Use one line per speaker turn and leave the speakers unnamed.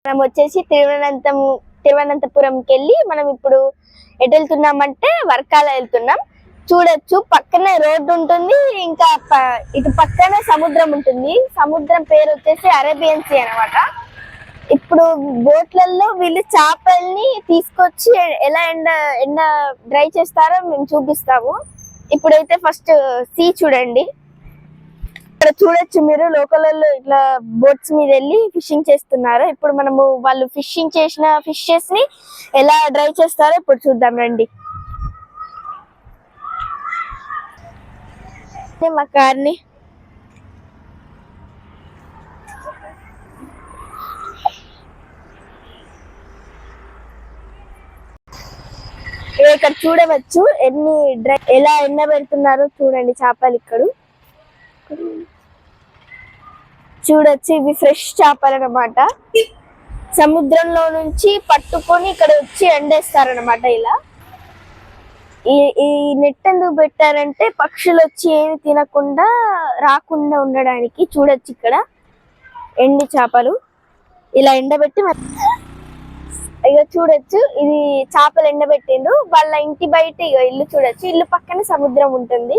మనం వచ్చేసి తిరువనంతపురంకి వెళ్ళి మనం ఇప్పుడు ఎటు వెళ్తున్నామంటే వర్కాల వెళ్తున్నాం. చూడొచ్చు పక్కనే రోడ్డు ఉంటుంది, ఇంకా ఇటు పక్కనే సముద్రం ఉంటుంది. సముద్రం పేరు వచ్చేసి అరేబియన్ సీ అనమాట. ఇప్పుడు బోట్లలో వీళ్ళు చేపల్ని తీసుకొచ్చి ఎలా ఎండ డ్రై చేస్తారో మేము చూపిస్తాము. ఇప్పుడైతే ఫస్ట్ సీ చూడండి. ఇక్కడ చూడొచ్చు మీరు లోకల్లో ఇట్లా బోట్స్ మీద వెళ్ళి ఫిషింగ్ చేస్తున్నారు. ఇప్పుడు మనము వాళ్ళు ఫిషింగ్ చేసిన ఫిషెస్ ని ఎలా డ్రై చేస్తారో ఇప్పుడు చూద్దాం రండి. మా కార్ని ఇక్కడ చూడవచ్చు ఎలా ఎండబెడుతున్నారో చూడండి చేపలు. ఇక్కడ చూడొచ్చు ఇవి ఫ్రెష్ చేపలు అన్నమాట. సముద్రంలో నుంచి పట్టుకొని ఇక్కడ వచ్చి ఎండేస్తారనమాట. ఇలా ఈ నెట్ ఎందుకు పెట్టారంటే పక్షులు వచ్చి ఏమి తినకుండా రాకుండా ఉండడానికి. చూడొచ్చు ఇక్కడ ఎండి చేపలు ఇలా ఎండబెట్టి ఇక చూడొచ్చు ఇది చేపలు ఎండబెట్టిండ్రు. వాళ్ళ ఇంటి బయట ఇక ఇల్లు చూడొచ్చు, ఇల్లు పక్కన సముద్రం ఉంటుంది.